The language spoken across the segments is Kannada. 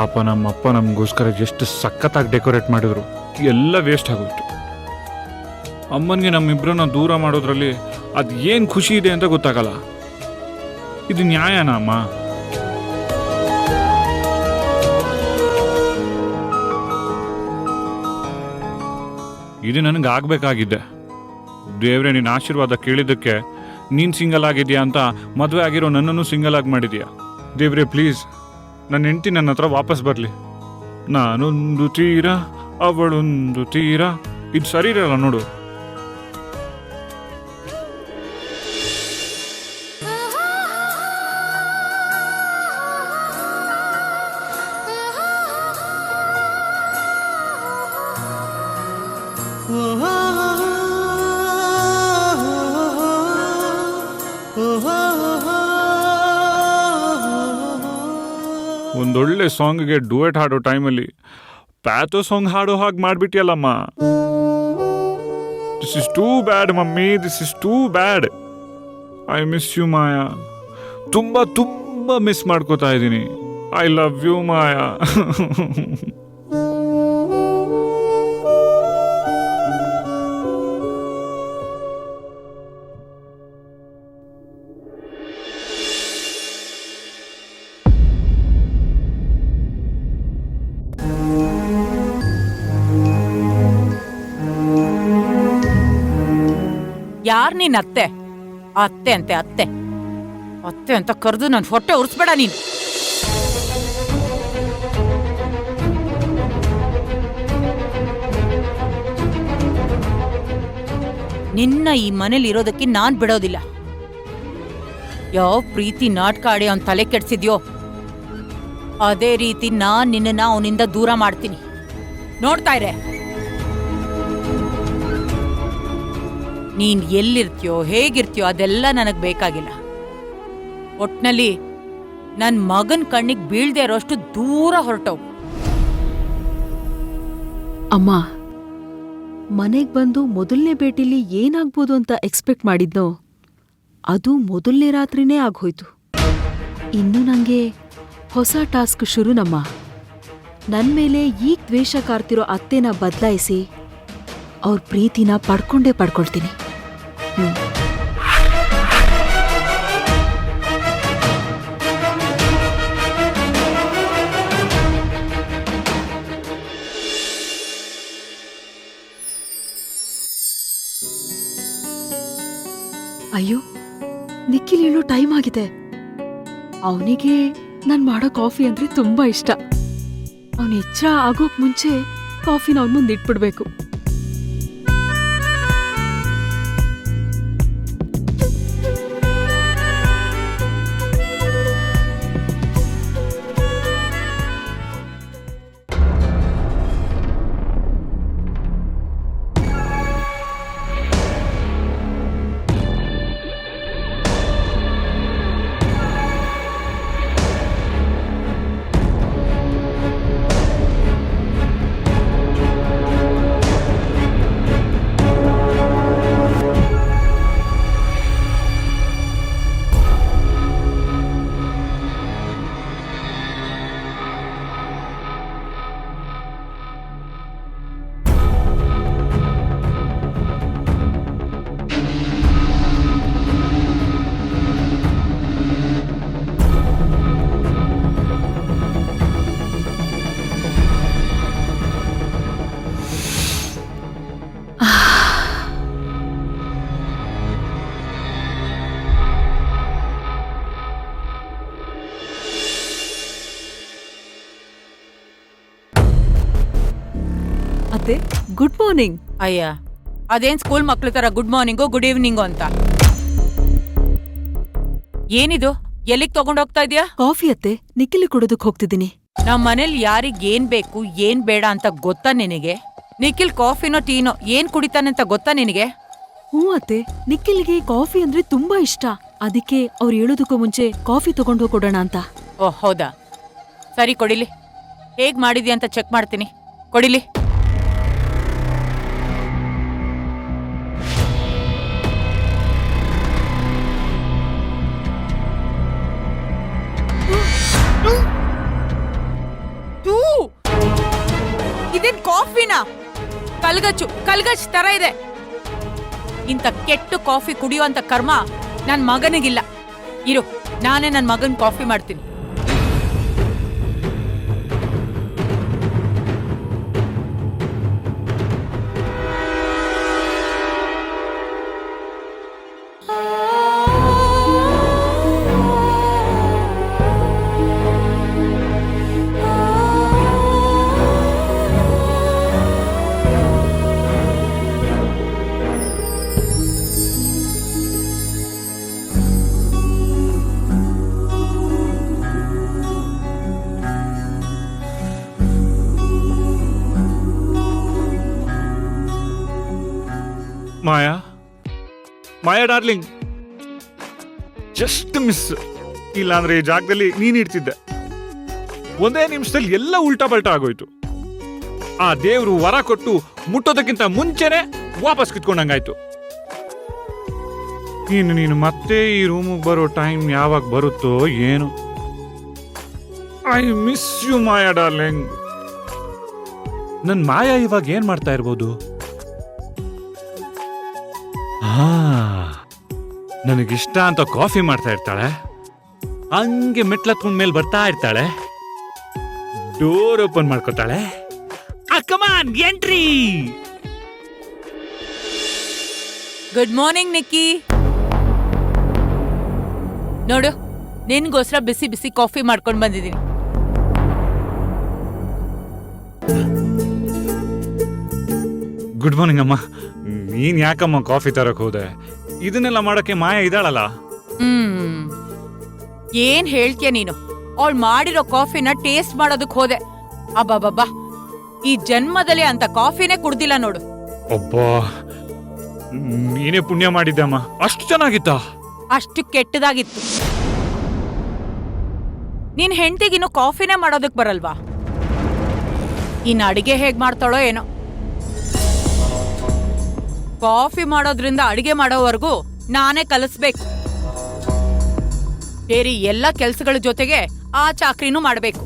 ಪಾಪ ನಮ್ಮಪ್ಪ ನಮಗೋಸ್ಕರ ಎಷ್ಟು ಸಖತ್ತಾಗಿ ಡೆಕೋರೇಟ್ ಮಾಡಿದ್ರು, ಎಲ್ಲ ವೇಸ್ಟ್ ಆಗೋಯ್ತು. ಅಮ್ಮನಿಗೆ ನಮ್ಮಿಬ್ಬರನ್ನ ದೂರ ಮಾಡೋದ್ರಲ್ಲಿ ಅದು ಏನು ಖುಷಿ ಇದೆ ಅಂತ ಗೊತ್ತಾಗಲ್ಲ. ಇದು ನ್ಯಾಯನಾ ಅಮ್ಮ? ಇದು ನನಗೆ ಆಗಬೇಕಾಗಿದ್ದೆ. ದೇವ್ರೆ, ನಿನ್ನ ಆಶೀರ್ವಾದ ಕೇಳಿದ್ದಕ್ಕೆ ನೀನು ಸಿಂಗಲ್ ಆಗಿದೆಯಾ ಅಂತ ಮದುವೆ ಆಗಿರೋ ನನ್ನನ್ನು ಸಿಂಗಲ್ ಆಗಿ ಮಾಡಿದೀಯಾ. ದೇವ್ರೆ ಪ್ಲೀಸ್, ನನ್ನ ಹೆಂಡತಿ ನನ್ನ ಹತ್ರ ವಾಪಸ್ ಬರಲಿ. ನಾನೊಂದು ತೀರ ಅವಳೊಂದು ತೀರ, ಇದು ಸರಿ ಇರಲ್ಲ ನೋಡು. ಒಂದೊಳ್ಳೆ ಸಾಂಗ್ಗೆ ಡುಯೆಟ್ ಹಾಡೋ ಟೈಮಲ್ಲಿ ಪ್ಯಾಥೋ ಸಾಂಗ್ ಹಾಡೋ ಹಾಗೆ ಮಾಡಿಬಿಟ್ಟಿಯಲ್ಲಮ್ಮ. This is too bad mummy, this is too bad. I miss you Maya, ತುಂಬ ತುಂಬ ಮಿಸ್ ಮಾಡ್ಕೋತಾ ಇದ್ದೀನಿ. I love you Maya. ಯಾರ್ ನೀನ್ ಅತ್ತೆ? ಅತ್ತೆ ಅಂತೆ, ಅತ್ತೆ ಅತ್ತೆ ಅಂತ ಕರೆದು ನನ್ ಹೊಟ್ಟೆ ಉರ್ಸ್ಬೇಡ ನೀನ್. ನಿನ್ನ ಈ ಮನೇಲಿ ಇರೋದಕ್ಕೆ ನಾನ್ ಬಿಡೋದಿಲ್ಲ. ಯಾವ ಪ್ರೀತಿ ನಾಟಕ ಆಡಿ ಅವನ್ ತಲೆ ಕೆಡ್ಸಿದ್ಯೋ ಅದೇ ರೀತಿ ನಾನ್ ನಿನ್ನ ಅವನಿಂದ ದೂರ ಮಾಡ್ತೀನಿ. ನೋಡ್ತಾ ಇರೆ, ನೀನ್ ಎಲ್ಲಿರ್ತೀಯೋ ಹೇಗಿರ್ತೀಯೋ ಅದೆಲ್ಲ ನನಗ್ ಬೇಕಾಗಿಲ್ಲ. ಒಟ್ನಲ್ಲಿ ನನ್ ಮಗನ್ ಕಣ್ಣಿಗೆ ಬೀಳ್ದೆ ಇರೋಷ್ಟು ದೂರ ಹೊರಟವು. ಅಮ್ಮ, ಮನೆಗ್ ಬಂದು ಮೊದಲನೇ ಭೇಟಿಲಿ ಏನಾಗ್ಬೋದು ಅಂತ ಎಕ್ಸ್ಪೆಕ್ಟ್ ಮಾಡಿದ್ನೋ ಅದು ಮೊದಲನೇ ರಾತ್ರಿನೇ ಆಗೋಯ್ತು. ಇನ್ನು ನಂಗೆ ಹೊಸ ಟಾಸ್ಕ್ ಶುರುನಮ್ಮ. ನನ್ಮೇಲೆ ಈಗ ದ್ವೇಷ ಕಾರ್ತಿರೋ ಅತ್ತೆನ ಬದಲಾಯಿಸಿ ಅವ್ರ ಪ್ರೀತಿನ ಪಡ್ಕೊಳ್ತೀನಿ. ಅಯ್ಯೋ, ನಿಖಿಲ್ ಹೇಳೋ ಟೈಮ್ ಆಗಿದೆ. ಅವನಿಗೆ ನಾನ್ ಮಾಡೋ ಕಾಫಿ ಅಂದ್ರೆ ತುಂಬಾ ಇಷ್ಟ. ಅವನ್ ಎಚ್ಚರ ಆಗೋಕ್ ಮುಂಚೆ ಕಾಫಿನ ಅವನ್ ಮುಂದೆ ಇಟ್ಬಿಡ್ಬೇಕು. ಅತ್ತೆ, ಗುಡ್ ಮಾರ್ನಿಂಗ್. ಅಯ್ಯ, ಅದೇನ್ ಸ್ಕೂಲ್ ಮಕ್ಳ ತರ ಗುಡ್ ಮಾರ್ನಿಂಗು ಗುಡ್ ಈವ್ನಿಂಗು ಅಂತ? ಏನಿದು? ಎಲ್ಲಿಗ್ ತಗೊಂಡೋಗ್ತಾ ಇದ್ಯಾ? ಕಾಫಿ ಅತ್ತೆ, ನಿಖಿಲ್ ಕೊಡೋದಕ್ ಹೋಗ್ತಿದ್ದೀನಿ. ನಮ್ ಮನೇಲಿ ಯಾರಿಗ್ ಏನ್ ಬೇಕು ಏನ್ ಬೇಡ ಅಂತ ಗೊತ್ತಾ ನಿನಗೆ? ನಿಖಿಲ್ ಕಾಫಿನೋ ಟೀನೋ ಏನ್ ಕುಡಿತಾನೆ ಅಂತ ಗೊತ್ತಾ ನಿನಗೆ? ಹ್ಞೂ ಅತ್ತೆ, ನಿಖಿಲ್ಗೆ ಕಾಫಿ ಅಂದ್ರೆ ತುಂಬಾ ಇಷ್ಟ. ಅದಕ್ಕೆ ಅವ್ರು ಹೇಳೋದಕ್ಕೂ ಮುಂಚೆ ಕಾಫಿ ತಗೊಂಡು ಕೊಡೋಣ ಅಂತ. ಓಹ್ ಹೌದಾ, ಸರಿ ಕೊಡಿಲಿ. ಹೇಗ್ ಮಾಡಿದ್ಯಾ ಅಂತ ಚೆಕ್ ಮಾಡ್ತೀನಿ, ಕೊಡಿಲಿ. ಇದೇನ್ ಕಾಫಿನಾ? ಕಲ್ಗಚ್ಚು ತರ ಇದೆ. ಇಂಥ ಕೆಟ್ಟು ಕಾಫಿ ಕುಡಿಯುವಂತ ಕರ್ಮ ನನ್ ಮಗನಿಗಿಲ್ಲ. ಇರು, ನಾನೇ ನನ್ ಮಗನ್ ಕಾಫಿ ಮಾಡ್ತೀನಿ. ಮಾಯಾ ಡಾರ್ಲಿಂಗ್, ಜಸ್ಟ್ ಮಿಸ್. ಇಲ್ಲಾಂದ್ರೆ ಈ ಜಾಗದಲ್ಲಿ ನೀನ್ ಇಡ್ತಿದ್ದೆ. ಒಂದೇ ನಿಮಿಷದಲ್ಲಿ ಎಲ್ಲ ಉಲ್ಟಾ ಪಲ್ಟಾ ಆಗೋಯ್ತು. ಆ ದೇವ್ರು ವರ ಕೊಟ್ಟು ಮುಟ್ಟೋದಕ್ಕಿಂತ ಮುಂಚೆನೆ ವಾಪಸ್ ಕಿತ್ಕೊಂಡಂಗಾಯ್ತು. ನೀನು ಮತ್ತೆ ಈ ರೂಮಿಗೆ ಬರೋ ಟೈಮ್ ಯಾವಾಗ ಬರುತ್ತೋ ಏನು. I miss you Maya darling. ನನ್ ಮಾಯಾ ಇವಾಗ ಏನ್ ಮಾಡ್ತಾ ಇರ್ಬೋದು? ನನಗಿಷ್ಟ ಅಂತ ಕಾಫಿ ಮಾಡ್ತಾ ಇರ್ತಾಳೆ, ಹಂಗೆ ಮೆಟ್ಲತ್ಕೊಂಡ್ ಮೇಲೆ ಬರ್ತಾ ಇರ್ತಾಳೆ, ಡೋರ್ ಓಪನ್ ಮಾಡ್ಕೋತಾಳೆ. ಕಮಾನ್ ಎಂಟ್ರಿ. ಗುಡ್ ಮಾರ್ನಿಂಗ್ ನಿಕ್ಕಿ. ನೋಡು, ನಿನ್ಗೋಸ್ಕರ ಬಿಸಿ ಬಿಸಿ ಕಾಫಿ ಮಾಡ್ಕೊಂಡ್ ಬಂದಿದ್ದೀನಿ. ಗುಡ್ ಮಾರ್ನಿಂಗ್ ಅಮ್ಮ. ನೀನ್ ಯಾಕಮ್ಮ ಕಾಫಿ ತರಕ್ ಹೋದೆ? ಇದನ್ನೆಲ್ಲ ಮಾಡಕ್ಕೆ ಮಾಯಾ ಇದ್ದಾಳಲ್ಲ. ಏನ್ ಹೇಳ್ತೀಯ ನೀನು? ಅವಳು ಮಾಡಿರೋ ಕಾಫಿನ ಟೇಸ್ಟ್ ಮಾಡೋದಕ್ ಹೋದೆ. ಅಬ್ಬಬ್ಬಾ, ಈ ಜನ್ಮದಲ್ಲಿ ಅಂತ ಕಾಫಿನೇ ಕುಡ್ದಿಲ್ಲ ನೋಡು. ಒಬ್ಬಾ, ನೀನೇ ಪುಣ್ಯ ಮಾಡಿದ್ದಮ್ಮ. ಅಷ್ಟು ಚೆನ್ನಾಗಿತ್ತ? ಅಷ್ಟು ಕೆಟ್ಟದಾಗಿತ್ತು. ನಿನ್ ಹೆಂಡತಿಗಿನ್ನು ಕಾಫಿನೇ ಮಾಡೋದಕ್ ಬರಲ್ವಾ? ಇನ್ನು ಅಡಿಗೆ ಹೇಗ್ ಮಾಡ್ತಾಳೋ ಏನೋ. ಕಾಫಿ ಮಾಡೋದ್ರಿಂದ ಅಡಿಗೆ ಮಾಡೋವರೆಗೂ ನಾನೇ ಕಲಿಸ್ಬೇಕು. ಬೇರೆ ಎಲ್ಲ ಕೆಲ್ಸಗಳ ಜೊತೆಗೆ ಆ ಚಾಕ್ರಿನೂ ಮಾಡ್ಬೇಕು.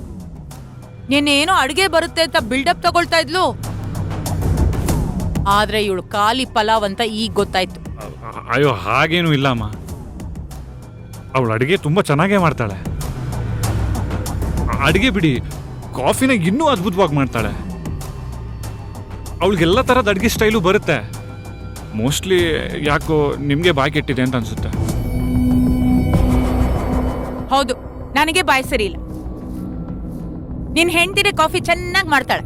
ನಿನ್ನೇನೋ ಅಡಿಗೆ ಬರುತ್ತೆ ಅಂತ ಬಿಲ್ಡಪ್ ತಗೊಳ್ತಾ ಇದ್ಲು, ಆದ್ರೆ ಇವಳು ಖಾಲಿ ಪಲಾವ್ ಅಂತ ಈಗ ಗೊತ್ತಾಯ್ತು. ಅಯ್ಯೋ, ಹಾಗೇನು ಇಲ್ಲಮ್ಮ. ಅವಳು ಅಡಿಗೆ ತುಂಬಾ ಚೆನ್ನಾಗೇ ಮಾಡ್ತಾಳೆ. ಅಡಿಗೆ ಬಿಡಿ, ಕಾಫಿನ ಇನ್ನೂ ಅದ್ಭುತವಾಗಿ ಮಾಡ್ತಾಳೆ. ಅವಳಿಗೆಲ್ಲ ತರದ ಅಡಿಗೆ ಸ್ಟೈಲು ಬರುತ್ತೆ. ಮೋಸ್ಟ್ಲಿ ಯಾಕೋ ನಿಮ್ಗೆ ಬಾಯಿ ಕೆಟ್ಟಿದೆ ಅಂತ ಅನ್ಸುತ್ತೆ. ಹೌದು, ನನಗೆ ಬಾಯಿ ಸರಿ ಇಲ್ಲ. ನಿನ್ ಹೆಂಡತಿನೇ ಕಾಫಿ ಚೆನ್ನಾಗಿ ಮಾಡ್ತಾಳೆ,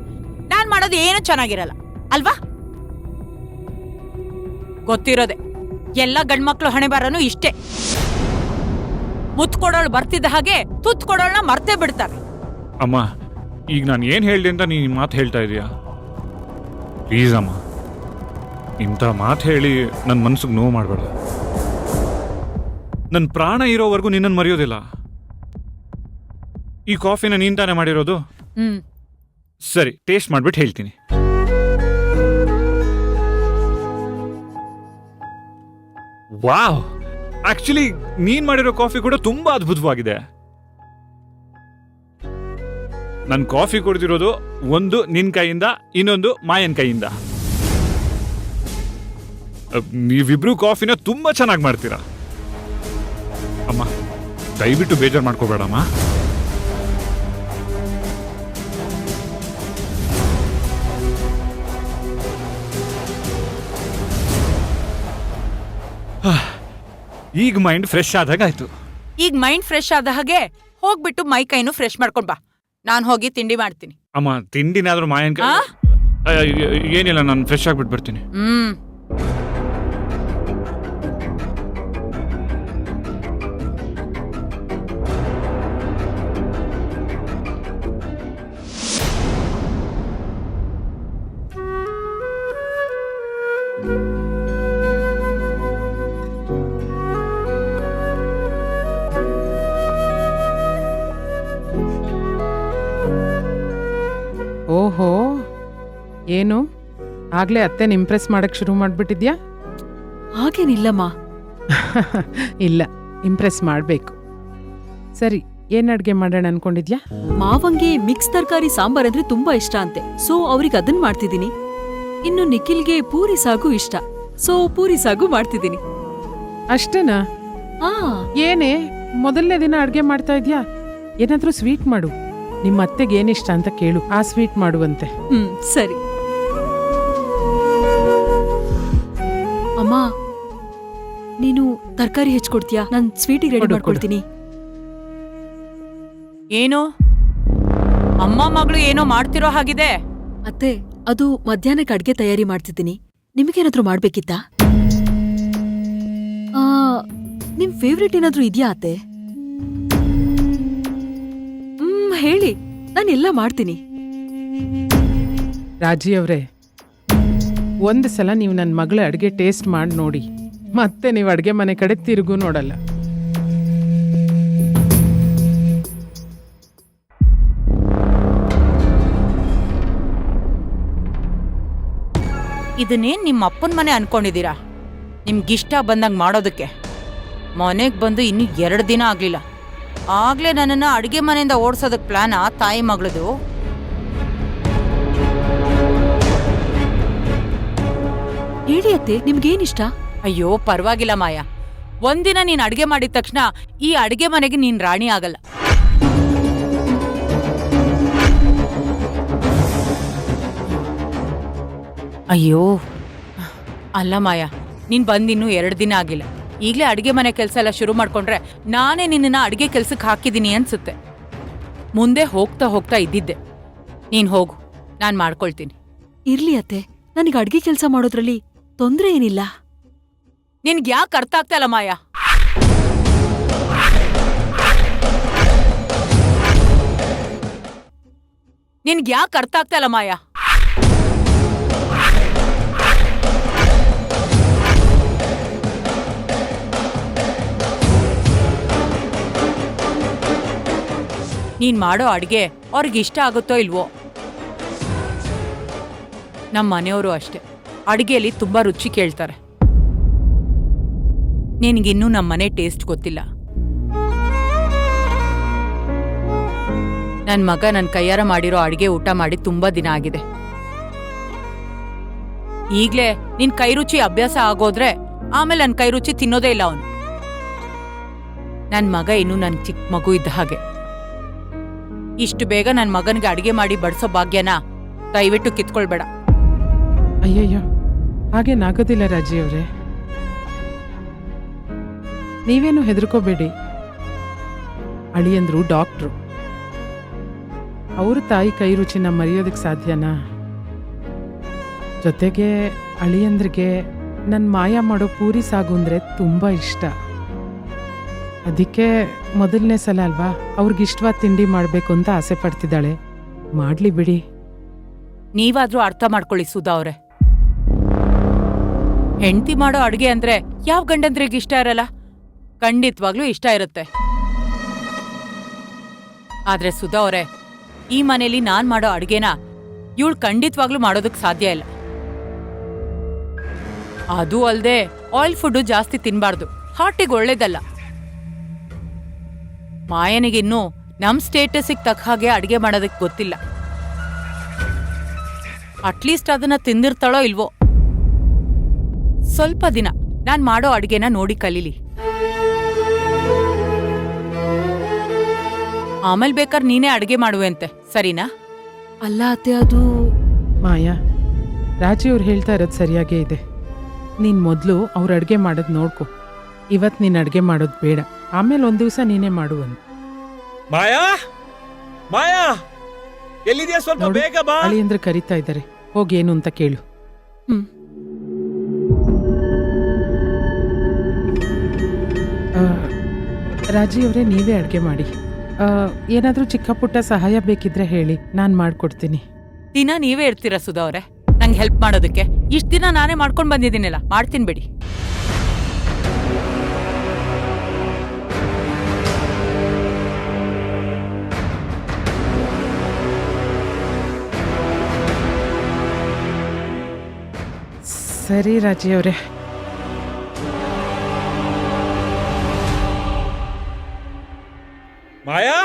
ನಾನ್ ಮಾಡೋದು ಏನು ಚೆನ್ನಾಗಿರಲ್ಲ ಅಲ್ವಾ? ಗೊತ್ತಿರೋದೆ, ಎಲ್ಲ ಗಂಡ್ಮಕ್ಳು ಹಣೆ ಬಾರನು ಇಷ್ಟೇ. ಮುತ್ಕೊಡೋಳು ಬರ್ತಿದ್ದ ಹಾಗೆ ತುತ್ಕೊಡೋಳನ್ನ ಮರ್ತೇ ಬಿಡ್ತಾರೆ. ಅಮ್ಮ, ಈಗ ನಾನು ಏನ್ ಹೇಳ್ದೆ ಅಂತ ನೀನ್ ಮಾತು ಹೇಳ್ತಾ ಇದೀಯಾ? ಪ್ಲೀಸ್ ಅಮ್ಮ, ಇಂಥ ಮಾತು ಹೇಳಿ ನನ್ನ ಮನ್ಸಿಗೆ ನೋವು ಮಾಡಬೇಡ. ನನ್ನ ಪ್ರಾಣ ಇರೋವರೆಗೂ ನಿನ್ನನ್ನು ಮರೆಯೋದಿಲ್ಲ. ಈ ಕಾಫಿನ ನೀನ್ ತಾನೇ ಮಾಡಿರೋದು? ಸರಿ, ಟೇಸ್ಟ್ ಮಾಡ್ಬಿಟ್ಟು ಹೇಳ್ತೀನಿ. ವಾವ್, ಆಕ್ಚುಲಿ ನೀನ್ ಮಾಡಿರೋ ಕಾಫಿ ಕೂಡ ತುಂಬಾ ಅದ್ಭುತವಾಗಿದೆ. ನನ್ ಕಾಫಿ ಕುಡಿದಿರೋದು ಒಂದು ನಿನ್ ಕೈಯಿಂದ, ಇನ್ನೊಂದು ಮಾಯನ್ ಕೈಯಿಂದ. ನೀವಿಬ್ರು ಕಾಫಿನ ತುಂಬಾ ಚೆನ್ನಾಗಿ ಮಾಡ್ತೀರಾ. ಅಮ್ಮ, ದಯವಿಟ್ಟು ಬೇಜಾರು ಮಾಡ್ಕೋಬೇಡಮ್ಮ. ಈಗ ಮೈಂಡ್ ಫ್ರೆಶ್ ಆದಾಗ ಆಯ್ತು. ಈಗ ಮೈಂಡ್ ಫ್ರೆಶ್ ಆದ ಹಾಗೆ ಹೋಗ್ಬಿಟ್ಟು ಮೈ ಕೈನು ಫ್ರೆಶ್ ಮಾಡ್ಕೊಂಡ್ ಬಾ. ನಾನು ಹೋಗಿ ತಿಂಡಿ ಮಾಡ್ತೀನಿ. ಅಮ್ಮ, ತಿಂಡಿನಾದ್ರೂ ಮಾಯನ್ ಕೈ ಏನಿಲ್ಲ, ನಾನು ಫ್ರೆಶ್ ಆಗ್ಬಿಟ್ಟು ಬರ್ತೀನಿ. ಓಹೋ, ಏನು ಆಗ್ಲೇ ಅತ್ತೆನ ಇಂಪ್ರೆಸ್ ಮಾಡಕ್ ಶುರು ಮಾಡ್ಬಿಟ್ಟಿದ್ಯಾ? ಹಾಗೇನಿಲ್ಲಮ್ಮ. ಇಲ್ಲ, ಇಂಪ್ರೆಸ್ ಮಾಡಬೇಕು. ಸರಿ, ಏನ್ ಅಡ್ಗೆ ಮಾಡೋಣ ಅನ್ಕೊಂಡಿದ್ಯಾ? ಮಾವಂಗೆ ಮಿಕ್ಸ್ ತರಕಾರಿ ಸಾಂಬಾರ್ ಅಂದ್ರೆ ತುಂಬಾ ಇಷ್ಟ ಅಂತೆ, ಸೊ ಅವ್ರಿಗೆ ಅದನ್ ಮಾಡ್ತಿದ್ದೀನಿ. ಇನ್ನು ನಿಖಿಲ್ಗೆ ಪೂರಿ ಸಾಗು ಇಷ್ಟ, ಸೊ ಪೂರಿ ಸಾಗು ಮಾಡ್ತಿದ್ದೀನಿ. ಅಷ್ಟೇನಾ? ಆ ಏನೇ ಮೊದಲನೇ ದಿನ ಅಡ್ಗೆ ಮಾಡ್ತಾ ಇದ್ಯಾ? ಏನಾದ್ರೂ ಸ್ವೀಟ್ ಮಾಡು. ನಿಮ್ಮ ಅತ್ತೆಗೆ ಏನಿಷ್ಟ ಅಂತ ಕೇಳು, ಆ ಸ್ವೀಟ್ ಮಾಡುವಂತೆ. ಸರಿ. ಅಮ್ಮ, ನೀನು ತರಕಾರಿ ಹೆಚ್ಚಿಕೊಡ್ತೀಯಾ? ನಾನ್ ಸ್ವೀಟಿಗೆ ರೆಡಿ ಕೊಡು, ಮಾಡ್ಕೊಡ್ತೀನಿ. ಏನು ಅಮ್ಮ ಮಗಳು ಏನೋ ಮಾಡ್ತಿರೋ ಹಾಗಿದೆ. ಅತ್ತೆ, ಅದು ಮಧ್ಯಾಹ್ನಕ್ಕೆ ಅಡ್ಗೆ ತಯಾರಿ ಮಾಡ್ತಿದ್ದೀನಿ. ನಿಮಗೇನಾದ್ರೂ ಮಾಡ್ಬೇಕಿತ್ತಾ? ನಿಮ್ ಫೇವ್ರೆಟ್ ಏನಾದ್ರೂ ಇದೆಯಾ ಅತ್ತೆ? ಹೇಳಿ, ನಾನೆಲ್ಲ ಮಾಡ್ತೀನಿ. ರಾಜಿ ಅವ್ರೆ, ಒಂದು ಸಲ ನೀವು ನನ್ನ ಮಗಳ ಅಡ್ಗೆ ಟೇಸ್ಟ್ ಮಾಡಿ ನೋಡಿ, ಮತ್ತೆ ನೀವು ಅಡ್ಗೆ ಮನೆ ಕಡೆ ತಿರುಗೂ ನೋಡಲ್ಲ. ಇದನ್ನೇನ್ ನಿಮ್ಮ ಅಪ್ಪನ ಮನೆ ಅನ್ಕೊಂಡಿದ್ದೀರಾ? ನಿಮ್ಗಿಷ್ಟ ಬಂದಂಗ್ ಮಾಡೋದಕ್ಕೆ. ಮನೆಗ್ ಬಂದು ಇನ್ನೂ 2 ದಿನ ಆಗ್ಲಿಲ್ಲ, ಆಗ್ಲೇ ನನ್ನನ್ನ ಅಡಿಗೆ ಮನೆಯಿಂದ ಓಡಿಸೋದಕ್ ಪ್ಲಾನ ತಾಯಿ ಮಗಳದು? ಹೇಳಿ ಅತ್ತೆ, ನಿಮ್ಗೇನಿಷ್ಟ? ಅಯ್ಯೋ ಪರವಾಗಿಲ್ಲ ಮಾಯಾ, ಒಂದಿನ ನೀನ್ ಅಡ್ಗೆ ಮಾಡಿದ ತಕ್ಷಣ ಈ ಅಡ್ಗೆ ಮನೆಗೆ ನೀನ್ ರಾಣಿ ಆಗಲ್ಲ. ಅಯ್ಯೋ ಅಲ್ಲ ಮಾಯಾ, ನೀನ್ ಬಂದಿನ್ನೂ 2 ದಿನ ಆಗಿಲ್ಲ, ಈಗ್ಲೇ ಅಡ್ಗೆ ಮನೆ ಕೆಲಸ ಎಲ್ಲ ಶುರು ಮಾಡ್ಕೊಂಡ್ರೆ ನಾನೇ ನಿನ್ನ ಅಡ್ಗೆ ಕೆಲ್ಸಕ್ಕೆ ಹಾಕಿದ್ದೀನಿ ಅನ್ಸುತ್ತೆ. ಮುಂದೆ ಹೋಗ್ತಾ ಹೋಗ್ತಾ ಇದ್ದಿದ್ದೆ. ನೀನ್ ಹೋಗು, ನಾನ್ ಮಾಡ್ಕೊಳ್ತೀನಿ. ಇರ್ಲಿ ಅತ್ತೆ, ನನಗೆ ಅಡ್ಗೆ ಕೆಲಸ ಮಾಡೋದ್ರಲ್ಲಿ ತೊಂದ್ರೆ ಏನಿಲ್ಲ. ನಿನ್ಗೆ ಯಾಕೆ ಅರ್ಥ ಆಗ್ತಾ ಇಲ್ಲ ಮಾಯಾ? ನಿನ್ಗೆ ಯಾಕೆ ಅರ್ಥ ಆಗ್ತಾ ಇಲ್ಲ ಮಾಯಾ? ನೀನ್ ಮಾಡೋ ಅಡ್ಗೆ ಅವ್ರಿಗೆ ಇಷ್ಟ ಆಗುತ್ತೋ ಇಲ್ವೋ? ನಮ್ಮ ಮನೆಯವರು ಅಷ್ಟೆ, ಅಡ್ಗೆಯಲ್ಲಿ ತುಂಬಾ ರುಚಿ ಕೇಳ್ತಾರೆ. ನಿನಗಿನ್ನೂ ನಮ್ಮ ಮನೆ ಟೇಸ್ಟ್ ಗೊತ್ತಿಲ್ಲ. ನನ್ನ ಮಗ ನನ್ನ ಕೈಯಾರ ಮಾಡಿರೋ ಅಡ್ಗೆ ಊಟ ಮಾಡಿ ತುಂಬಾ ದಿನ ಆಗಿದೆ. ಈಗ್ಲೇ ನಿನ್ ಕೈ ರುಚಿ ಅಭ್ಯಾಸ ಆಗೋದ್ರೆ ಆಮೇಲೆ ನನ್ನ ಕೈ ರುಚಿ ತಿನ್ನೋದೇ ಇಲ್ಲ ಅವನು. ನನ್ನ ಮಗ ಇನ್ನೂ ನನ್ ಚಿಕ್ಕ ಮಗು ಇದ್ದ ಹಾಗೆ. ಇಷ್ಟು ಬೇಗ ನನ್ನ ಮಗನಿಗೆ ಅಡಿಗೆ ಮಾಡಿ ಬಡಿಸೋ ಭಾಗ್ಯನ ದಯವಿಟ್ಟು ಕಿತ್ಕೊಳ್ಬೇಡ. ಅಯ್ಯಯ್ಯೋ, ಹಾಗೇನಾಗೋದಿಲ್ಲ ರಾಜಿ ಅವರೇ, ನೀವೇನು ಹೆದರ್ಕೋಬೇಡಿ. ಅಳಿಯಂದ್ರು ಡಾಕ್ಟ್ರು, ಅವ್ರ ತಾಯಿ ಕೈ ರುಚಿನ ಮರೆಯೋದಕ್ಕೆ ಸಾಧ್ಯನಾ? ಜೊತೆಗೆ ಅಳಿಯಂದ್ರಿಗೆ ನನ್ನ ಮಾಯಾ ಮಾಡೋ ಪೂರಿ ಸಾಗು ಅಂದರೆ ತುಂಬ ಇಷ್ಟ. ಅದಕ್ಕೆ ಮೊದಲನೇ ಸಲ ಅಲ್ವಾ, ಅವ್ರಿಗಿಷ್ಟವಾದ ತಿಂಡಿ ಮಾಡಬೇಕು ಅಂತ ಆಸೆ ಪಡ್ತಿದ್ದಾಳೆ. ಮಾಡಲಿ ಬಿಡಿ. ನೀವಾದ್ರೂ ಅರ್ಥ ಮಾಡ್ಕೊಳ್ಳಿ ಸುಧಾ ಅವ್ರೆ. ಹೆಂಡ್ತಿ ಮಾಡೋ ಅಡ್ಗೆ ಅಂದ್ರೆ ಯಾವ ಗಂಡಂದ್ರಿಗೆ ಇಷ್ಟ ಇರಲ್ಲ? ಖಂಡಿತವಾಗ್ಲೂ ಇಷ್ಟ ಇರುತ್ತೆ. ಆದ್ರೆ ಸುಧಾ ಅವ್ರೆ, ಈ ಮನೇಲಿ ನಾನ್ ಮಾಡೋ ಅಡ್ಗೆನ ಇವಳು ಖಂಡಿತವಾಗ್ಲೂ ಮಾಡೋದಕ್ ಸಾಧ್ಯ ಇಲ್ಲ. ಅದು ಅಲ್ದೆ ಆಯಿಲ್ ಫುಡ್ ಜಾಸ್ತಿ ತಿನ್ಬಾರ್ದು, ಹಾರ್ಟಿಗೆ ಒಳ್ಳೇದಲ್ಲ. ಮಾಯನಿಗಿನ್ನೂ ನಮ್ ಸ್ಟೇಟಸ್ಗೆ ತಕ್ಕ ಹಾಗೆ ಅಡ್ಗೆ ಮಾಡೋದಕ್ಕೆ ಗೊತ್ತಿಲ್ಲ. ಅಟ್ಲೀಸ್ಟ್ ಅದನ್ನ ತಿಂದಿರ್ತಾಳೋ ಇಲ್ವೋ. ಸ್ವಲ್ಪ ದಿನ ನಾನ್ ಮಾಡೋ ಅಡ್ಗೆನ ನೋಡಿ ಕಲೀಲಿ. ಆಮೇಲೆ ಬೇಕಾದ್ರೆ ನೀನೇ ಅಡ್ಗೆ ಮಾಡುವಂತೆ, ಸರಿನಾ? ಅಲ್ಲ ಅತ್ತೆ, ಅದು ಮಾಯಾ, ರಾಜಿ ಅವ್ರು ಹೇಳ್ತಾ ಇರೋದು ಸರಿಯಾಗೇ ಇದೆ. ನೀನು ಮೊದಲು ಅವ್ರು ಅಡುಗೆ ಮಾಡೋದು ನೋಡ್ಕೊ. ಇವತ್ತು ನೀನು ಅಡುಗೆ ಮಾಡೋದು ಬೇಡ, ಆಮೇಲೆ ಒಂದು ದಿವಸ ನೀನೇ ಮಾಡುವಂತ. ಮಾಯಾ, ಮಾಯಾ, ಎಲ್ಲಿದೆಯಾ? ಸ್ವಲ್ಪ ಬೇಗ ಬಾ. ಅಳಿಯಂದ್ರೆ ಕರಿತಾ ಇದ್ದಾರೆ, ಹೋಗಿ ಏನು ಅಂತ ಕೇಳು. ರಾಜಿ ಅವರೇ, ನೀವೇ ಅಡುಗೆ ಮಾಡಿ. ಏನಾದರೂ ಚಿಕ್ಕ ಪುಟ್ಟ ಸಹಾಯ ಬೇಕಿದ್ರೆ ಹೇಳಿ, ನಾನು ಮಾಡ್ಕೊಡ್ತೀನಿ. ದಿನ ನೀವೇ ಇರ್ತೀರಾ ಸುಧಾ ಅವ್ರೆ ನಂಗೆ ಹೆಲ್ಪ್ ಮಾಡೋದಕ್ಕೆ? ಇಷ್ಟು ದಿನ ನಾನೇ ಮಾಡ್ಕೊಂಡು ಬಂದಿದ್ದೀನಲ್ಲ, ಮಾಡ್ತೀನಿ ಬಿಡಿ. ಸರಿ ರಾಜಿ ಅವರೇ. ಮಾಯಾ,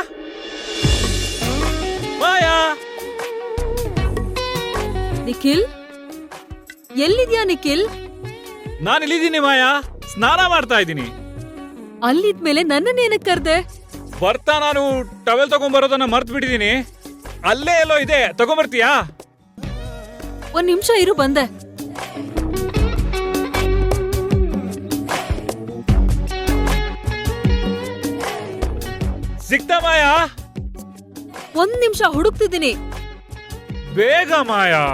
ನಿಖಿಲ್ ಎಲ್ಲಿದ್ಯಾ ನಿಖಿಲ್? ನಾನು ಇಲ್ಲಿದ್ದೀನಿ ಮಾಯಾ, ಸ್ನಾನ ಮಾಡ್ತಾ ಇದ್ದೀನಿ. ಅಲ್ಲಿದ್ಮೇಲೆ ನನ್ನನ್ನೇನಕ್ ಕರ್ದೆ? ಬರ್ತಾ ನಾನು ಟವೆಲ್ ತಗೊಂಡ್ಬರೋದನ್ನ ಮರ್ತು ಬಿಟ್ಟಿದ್ದೀನಿ. ಅಲ್ಲೇ ಎಲ್ಲೋ ಇದೆ, ತಗೊಂಬರ್ತೀಯಾ? ಒಂದ್ ನಿಮಿಷ ಇರು, ಬಂದೆ. ಸಿಕ್ತಾ ಮಾಯಾ? ಒಂದ್ ನಿಮಿಷ ಹುಡುಕ್ತಿದ್ದೀನಿ. ಬೇಗ ಮಾಯಾ.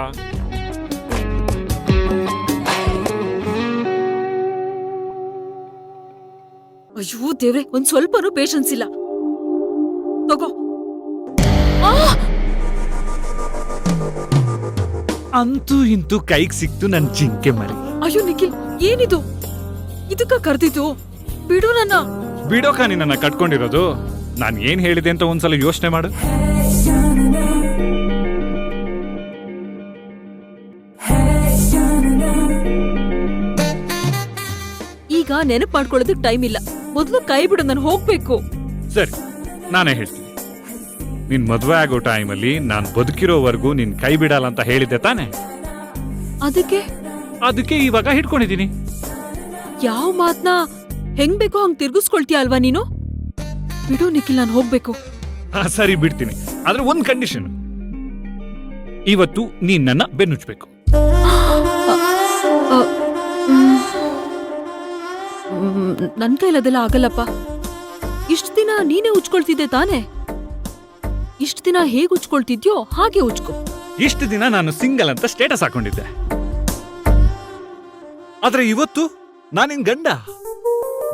ಅಯ್ಯೋ ದೇವ್ರೆ, ಒಂದ್ ಸ್ವಲ್ಪನೂ ಪೇಷನ್ಸ್ ಇಲ್ಲ. ತಗೋ. ಅಂತೂ ಇಂತೂ ಕೈಗೆ ಸಿಕ್ತು ನನ್ ಜಿಂಕೆ ಮರಿ. ಅಯ್ಯೋ ನಿಖಿಲ್, ಏನಿದು? ಇದಕ್ಕ ಕರ್ದಿದ್ದು? ಬಿಡು ನನ್ನ. ಬಿಡೋಕ ನಿನ್ನ ಕಟ್ಕೊಂಡಿರೋದು? ನಾನ್ ಏನ್ ಹೇಳಿದೆ ಅಂತ ಒಂದ್ಸಲ ಯೋಚನೆ ಮಾಡು. ಈಗ ನೆನಪು ಮಾಡ್ಕೊಳ್ಳೋದಕ್ ಟೈಮ್ ಇಲ್ಲ. ಮೊದ್ಲು ಕೈ ಬಿಡು, ನಾನು ಹೋಗ್ಬೇಕು. ಸರಿ, ನಾನೇ ಹೇಳ್ತೀನಿ. ನಿನ್ ಮದ್ವೆ ಆಗೋ ಟೈಮಲ್ಲಿ ನಾನ್ ಬದುಕಿರೋವರೆಗೂ ನಿನ್ ಕೈ ಬಿಡಲ್ಲ ಅಂತ ಹೇಳಿದ್ದೆ ತಾನೆ? ಅದಕ್ಕೆ ಇವಾಗ ಹಿಡ್ಕೊಂಡಿದ್ದೀನಿ. ಯಾವ ಮಾತ್ನ ಹೆಂಗ್ ಬೇಕೋ ಹಂಗ್ ತಿರ್ಗಿಸ್ಕೊಳ್ತೀಯ ಅಲ್ವಾ ನೀನು? ಬಿಡು ನಿಖಿಲ್, ನಾನು ಹೋಗ್ಬೇಕು. ಸರಿ, ಬಿಡ್ತೀನಿ. ಆದ್ರೆ ಒಂದ್ ಕಂಡೀಷನ್. ಇವತ್ತು ನೀನ್ ನನ್ನ ಬೆನ್ನುಚ್ಬೇಕು. ನನ್ ಕೈಲದೆಲ್ಲ ಆಗಲ್ಲಪ್ಪ. ಇಷ್ಟ ದಿನ ನೀನೇ ಉಚ್ಕೊಳ್ತಿದ್ದೆ ತಾನೆ? ಇಷ್ಟ ದಿನ ಹೇಗ್ ಉಚ್ಕೊಳ್ತಿದ್ಯೋ ಹಾಗೆ ಉಚ್ಕೋ. ಇಷ್ಟು ದಿನ ನಾನು ಸಿಂಗಲ್ ಅಂತ ಸ್ಟೇಟಸ್ ಹಾಕೊಂಡಿದ್ದೆ. ಆದ್ರೆ ಇವತ್ತು ನಾನಿನ್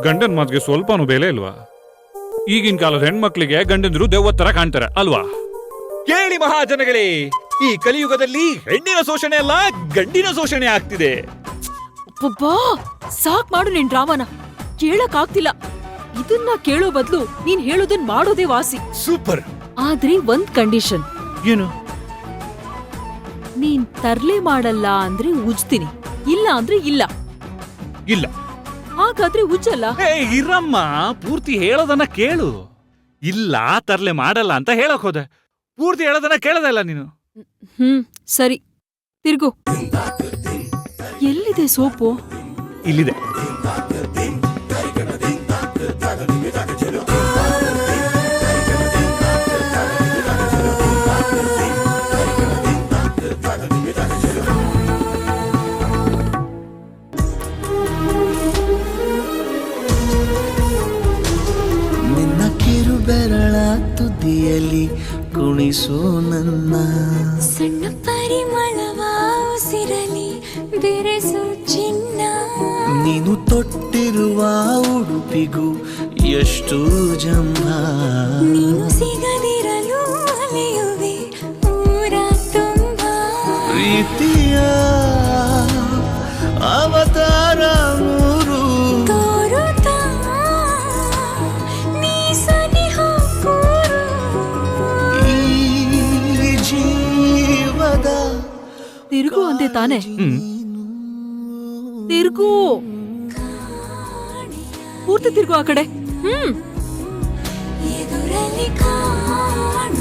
ಗಂಡನ್ ಮಾತಿಗೆ ಸ್ವಲ್ಪನೂ ಬೆಲೆ ಇಲ್ವಾ? ಈಗಿನ ಕಾಲದ ಹೆಣ್ಮಕ್ಳಿಗೆ ಗಂಡಂದ್ರು ದೆವ್ವದ ತರ ಕಾಣ್ತಾರೆ ಅಲ್ವಾ? ಕೇಳಿ ಮಹಾಜನಗಳೇ, ಈ ಕಲಿಯುಗದಲ್ಲಿ ಹೆಣ್ಣಿನ ಶೋಷಣೆ ಅಲ್ಲ, ಗಂಡಿನ ಶೋಷಣೆ ಆಗ್ತಿದೆ. ಅಬ್ಬಬ್ಬಾ, ಸಾಕ್ ಮಾಡು ನಿನ್ ಡ್ರಾಮಾನ. ಕೇಳಕ್ ಆಗ್ತಿಲ್ಲ. ಇದನ್ನ ಕೇಳೋ ಬದ್ಲು ನೀನ್ ಹೇಳೋದನ್ ಮಾಡೋದೇ ವಾಸಿ. ಸೂಪರ್. ಆದ್ರೆ ಒಂದ್ ಕಂಡೀಷನ್. ಏನು? ನೀನ್ ತರ್ಲೆ ಮಾಡಲ್ಲ ಅಂದ್ರೆ ಉಜ್ತೀನಿ, ಇಲ್ಲ ಅಂದ್ರೆ ಇಲ್ಲ. ಇಲ್ಲ. ಹಾಗಾದ್ರೆ ಉಜ್ಜಲ್ಲ. ಇರಮ್ಮ, ಪೂರ್ತಿ ಹೇಳೋದನ್ನ ಕೇಳು. ಇಲ್ಲ, ತರ್ಲೆ ಮಾಡಲ್ಲ ಅಂತ ಹೇಳಕ್ ಹೋದೆ. ಪೂರ್ತಿ ಹೇಳೋದನ್ನ ಕೇಳೋದಲ್ಲ ನೀನು. ಸರಿ, ತಿರ್ಗು. ಎಲ್ಲಿದೆ ಸೋಪು? ಇಲ್ಲಿದೆ. ನಿನ್ನ ಕಿರುಬೆರಳ ತುದಿಯಲ್ಲಿ ಕುಣಿಸು ನನ್ನ ಸಣ್ಣ ಪರಿಮಳವ ಉಸಿರಲಿ ಬೆರೆಸು ಚಿನ್ನ. ನೀನು ತೊಟ್ಟಿರುವ ಉಡುಪಿಗೂ ಎಷ್ಟು ಜಂಭ. ನೀನು ಸಿಗದಿರಲು ಅಲೆಯುವೆ ಊರ ತುಂಬ. ಪ್ರೀತಿಯ ಅವತಾರ ಮೂರು ತೋರುತ್ತಾ ನೀ ಸನಿಹ ಕೂರು. ಈ ಜೀವದ ತಿರುಗು ಅಂದೆ ತಾನೆ? ತಿರ್ಗು, ಪೂರ್ತಿ ತಿರ್ಗು ಆ ಕಡೆ. ಎದುರಲ್ಲಿ ಕಾಣ